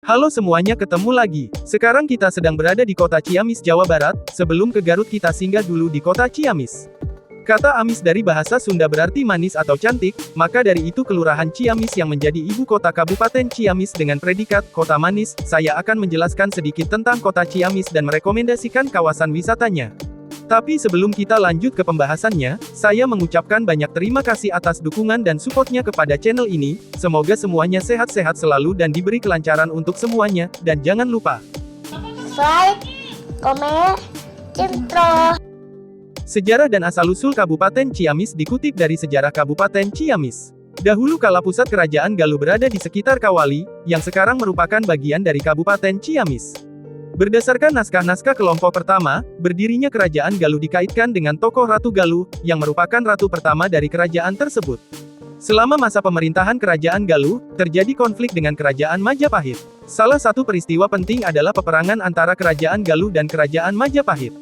Halo semuanya, ketemu lagi. Sekarang kita sedang berada di kota Ciamis, Jawa Barat. Sebelum ke Garut kita singgah dulu di kota Ciamis. Kata Amis dari bahasa Sunda berarti manis atau cantik, maka dari itu Kelurahan Ciamis yang menjadi ibu kota Kabupaten Ciamis dengan predikat Kota Manis, saya akan menjelaskan sedikit tentang kota Ciamis dan merekomendasikan kawasan wisatanya. Tapi sebelum kita lanjut ke pembahasannya, saya mengucapkan banyak terima kasih atas dukungan dan supportnya kepada channel ini. Semoga semuanya sehat-sehat selalu dan diberi kelancaran untuk semuanya, dan jangan lupa like, komen, intro. Sejarah dan asal-usul Kabupaten Ciamis dikutip dari Sejarah Kabupaten Ciamis. Dahulu kala pusat kerajaan Galuh berada di sekitar Kawali, yang sekarang merupakan bagian dari Kabupaten Ciamis. Berdasarkan naskah-naskah kelompok pertama, berdirinya kerajaan Galuh dikaitkan dengan tokoh Ratu Galuh, yang merupakan ratu pertama dari kerajaan tersebut. Selama masa pemerintahan kerajaan Galuh, terjadi konflik dengan kerajaan Majapahit. Salah satu peristiwa penting adalah peperangan antara kerajaan Galuh dan kerajaan Majapahit.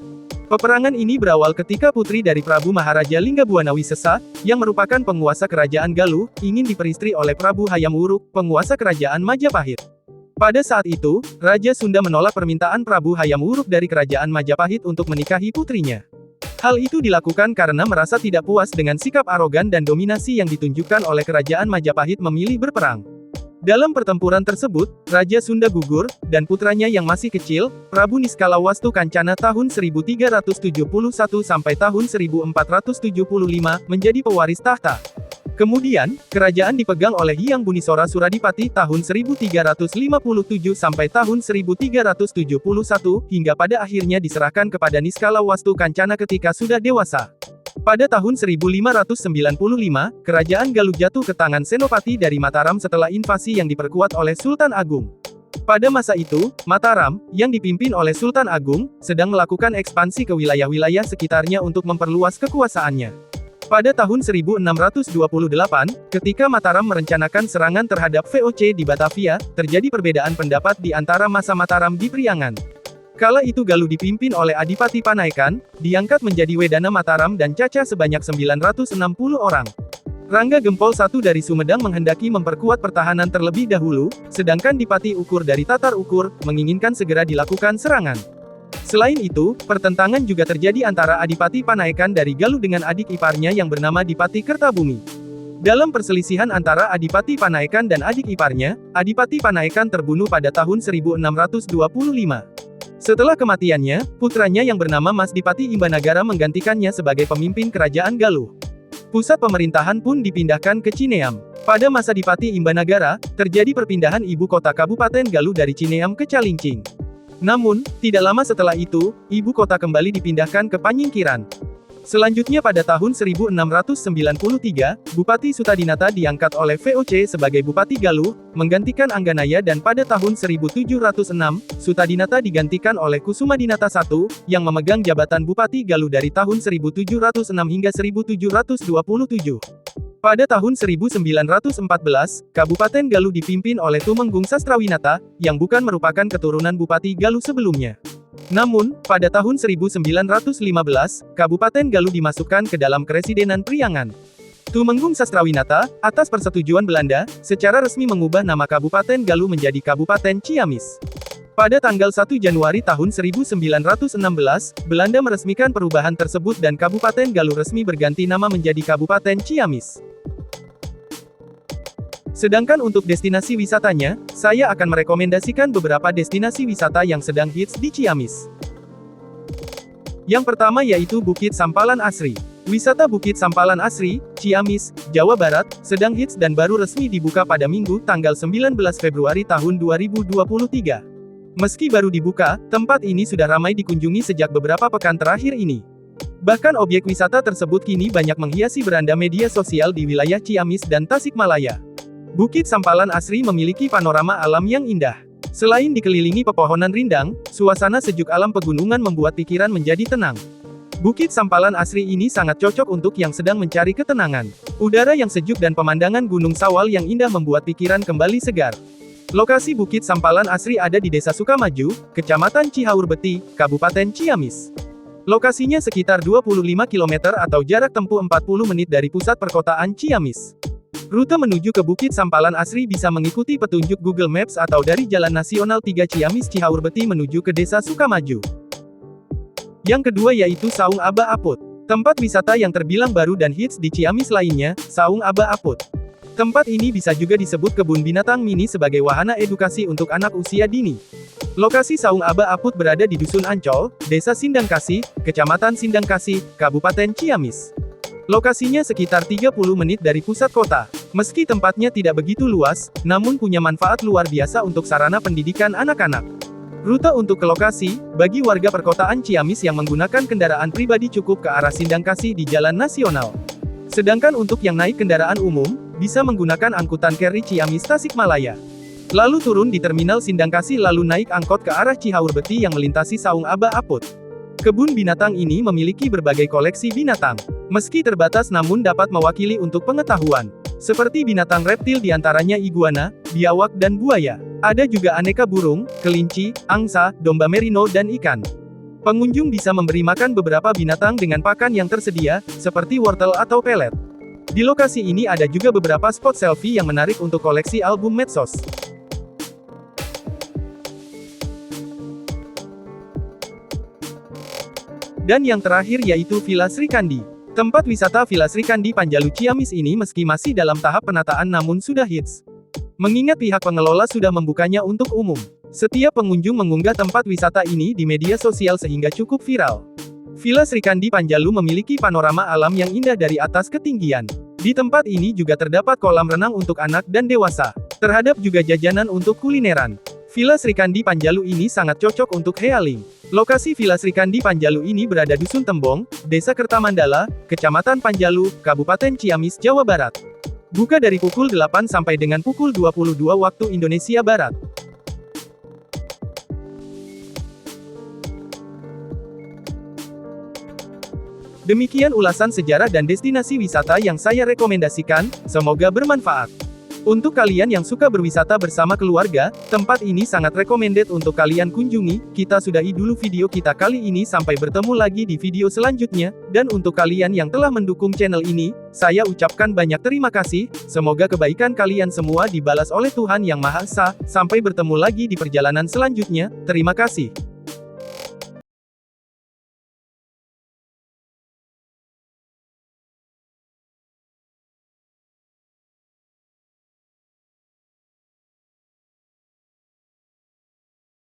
Peperangan ini berawal ketika putri dari Prabu Maharaja Linggabuana Wisesa, yang merupakan penguasa kerajaan Galuh, ingin diperistri oleh Prabu Hayam Wuruk, penguasa kerajaan Majapahit. Pada saat itu, Raja Sunda menolak permintaan Prabu Hayam Wuruk dari kerajaan Majapahit untuk menikahi putrinya. Hal itu dilakukan karena merasa tidak puas dengan sikap arogan dan dominasi yang ditunjukkan oleh kerajaan Majapahit memilih berperang. Dalam pertempuran tersebut, Raja Sunda gugur, dan putranya yang masih kecil, Prabu Niskalawastu Kancana tahun 1371 sampai tahun 1475, menjadi pewaris tahta. Kemudian, kerajaan dipegang oleh Hyang Bunisora Suradipati tahun 1357 sampai tahun 1371, hingga pada akhirnya diserahkan kepada Niskalawastu Kancana ketika sudah dewasa. Pada tahun 1595, kerajaan Galuh jatuh ke tangan Senopati dari Mataram setelah invasi yang diperkuat oleh Sultan Agung. Pada masa itu, Mataram, yang dipimpin oleh Sultan Agung, sedang melakukan ekspansi ke wilayah-wilayah sekitarnya untuk memperluas kekuasaannya. Pada tahun 1628, ketika Mataram merencanakan serangan terhadap VOC di Batavia, terjadi perbedaan pendapat di antara masa Mataram di Priangan. Kala itu Galuh dipimpin oleh Adipati Panaikan, diangkat menjadi Wedana Mataram dan cacah sebanyak 960 orang. Rangga Gempol I dari Sumedang menghendaki memperkuat pertahanan terlebih dahulu, sedangkan Dipati Ukur dari Tatar Ukur, menginginkan segera dilakukan serangan. Selain itu, pertentangan juga terjadi antara Adipati Panaikan dari Galuh dengan adik iparnya yang bernama Dipati Kertabumi. Dalam perselisihan antara Adipati Panaikan dan adik iparnya, Adipati Panaikan terbunuh pada tahun 1625. Setelah kematiannya, putranya yang bernama Mas Dipati Imbanagara menggantikannya sebagai pemimpin kerajaan Galuh. Pusat pemerintahan pun dipindahkan ke Cineam. Pada masa Dipati Imbanagara, terjadi perpindahan ibu kota Kabupaten Galuh dari Cineam ke Calincing. Namun, tidak lama setelah itu, ibu kota kembali dipindahkan ke Panyingkiran. Selanjutnya pada tahun 1693, Bupati Sutadinata diangkat oleh VOC sebagai Bupati Galuh, menggantikan Angganaya, dan pada tahun 1706, Sutadinata digantikan oleh Kusumadinata I, yang memegang jabatan Bupati Galuh dari tahun 1706 hingga 1727. Pada tahun 1914, Kabupaten Galuh dipimpin oleh Tumenggung Sastrawinata, yang bukan merupakan keturunan Bupati Galuh sebelumnya. Namun, pada tahun 1915, Kabupaten Galuh dimasukkan ke dalam Keresidenan Priangan. Tumenggung Sastrawinata, atas persetujuan Belanda, secara resmi mengubah nama Kabupaten Galuh menjadi Kabupaten Ciamis. Pada tanggal 1 Januari tahun 1916, Belanda meresmikan perubahan tersebut dan Kabupaten Galuh resmi berganti nama menjadi Kabupaten Ciamis. Sedangkan untuk destinasi wisatanya, saya akan merekomendasikan beberapa destinasi wisata yang sedang hits di Ciamis. Yang pertama yaitu Bukit Sampalan Asri. Wisata Bukit Sampalan Asri, Ciamis, Jawa Barat, sedang hits dan baru resmi dibuka pada Minggu, tanggal 19 Februari tahun 2023. Meski baru dibuka, tempat ini sudah ramai dikunjungi sejak beberapa pekan terakhir ini. Bahkan objek wisata tersebut kini banyak menghiasi beranda media sosial di wilayah Ciamis dan Tasikmalaya. Bukit Sampalan Asri memiliki panorama alam yang indah. Selain dikelilingi pepohonan rindang, suasana sejuk alam pegunungan membuat pikiran menjadi tenang. Bukit Sampalan Asri ini sangat cocok untuk yang sedang mencari ketenangan. Udara yang sejuk dan pemandangan Gunung Sawal yang indah membuat pikiran kembali segar. Lokasi Bukit Sampalan Asri ada di Desa Sukamaju, Kecamatan Cihaurbeti, Kabupaten Ciamis. Lokasinya sekitar 25 km atau jarak tempuh 40 menit dari pusat perkotaan Ciamis. Rute menuju ke Bukit Sampalan Asri bisa mengikuti petunjuk Google Maps atau dari Jalan Nasional 3 Ciamis Cihaurbeti menuju ke Desa Sukamaju. Yang kedua yaitu Saung Aba Aput. Tempat wisata yang terbilang baru dan hits di Ciamis lainnya, Saung Aba Aput. Tempat ini bisa juga disebut kebun binatang mini sebagai wahana edukasi untuk anak usia dini. Lokasi Saung Aba Aput berada di Dusun Ancol, Desa Sindangkasih, Kecamatan Sindangkasih, Kabupaten Ciamis. Lokasinya sekitar 30 menit dari pusat kota. Meski tempatnya tidak begitu luas, namun punya manfaat luar biasa untuk sarana pendidikan anak-anak. Rute untuk ke lokasi, bagi warga perkotaan Ciamis yang menggunakan kendaraan pribadi cukup ke arah Sindangkasih di Jalan Nasional. Sedangkan untuk yang naik kendaraan umum, bisa menggunakan angkutan Kerry Ciamis Tasikmalaya. Lalu turun di Terminal Sindangkasih lalu naik angkot ke arah Cihaurbeti yang melintasi Saung Aba Aput. Kebun binatang ini memiliki berbagai koleksi binatang. Meski terbatas namun dapat mewakili untuk pengetahuan. Seperti binatang reptil diantaranya iguana, biawak dan buaya. Ada juga aneka burung, kelinci, angsa, domba merino dan ikan. Pengunjung bisa memberi makan beberapa binatang dengan pakan yang tersedia, seperti wortel atau pelet. Di lokasi ini ada juga beberapa spot selfie yang menarik untuk koleksi album medsos. Dan yang terakhir yaitu Villa Sri Kandi. Tempat wisata Villa Sri Kandi Panjalu Ciamis ini meski masih dalam tahap penataan namun sudah hits. Mengingat pihak pengelola sudah membukanya untuk umum. Setiap pengunjung mengunggah tempat wisata ini di media sosial sehingga cukup viral. Villa Sri Kandi Panjalu memiliki panorama alam yang indah dari atas ketinggian. Di tempat ini juga terdapat kolam renang untuk anak dan dewasa. Terhadap juga jajanan untuk kulineran. Villa Sri Kandi Panjalu ini sangat cocok untuk healing. Lokasi Villa Sri Kandi Panjalu ini berada Dusun Tembong, Desa Kertamandala, Kecamatan Panjalu, Kabupaten Ciamis, Jawa Barat. Buka dari pukul 8 sampai dengan pukul 22 waktu Indonesia Barat. Demikian ulasan sejarah dan destinasi wisata yang saya rekomendasikan, semoga bermanfaat. Untuk kalian yang suka berwisata bersama keluarga, tempat ini sangat recommended untuk kalian kunjungi. Kita sudahi dulu video kita kali ini sampai bertemu lagi di video selanjutnya, dan untuk kalian yang telah mendukung channel ini, saya ucapkan banyak terima kasih, semoga kebaikan kalian semua dibalas oleh Tuhan Yang Maha Esa, sampai bertemu lagi di perjalanan selanjutnya, terima kasih.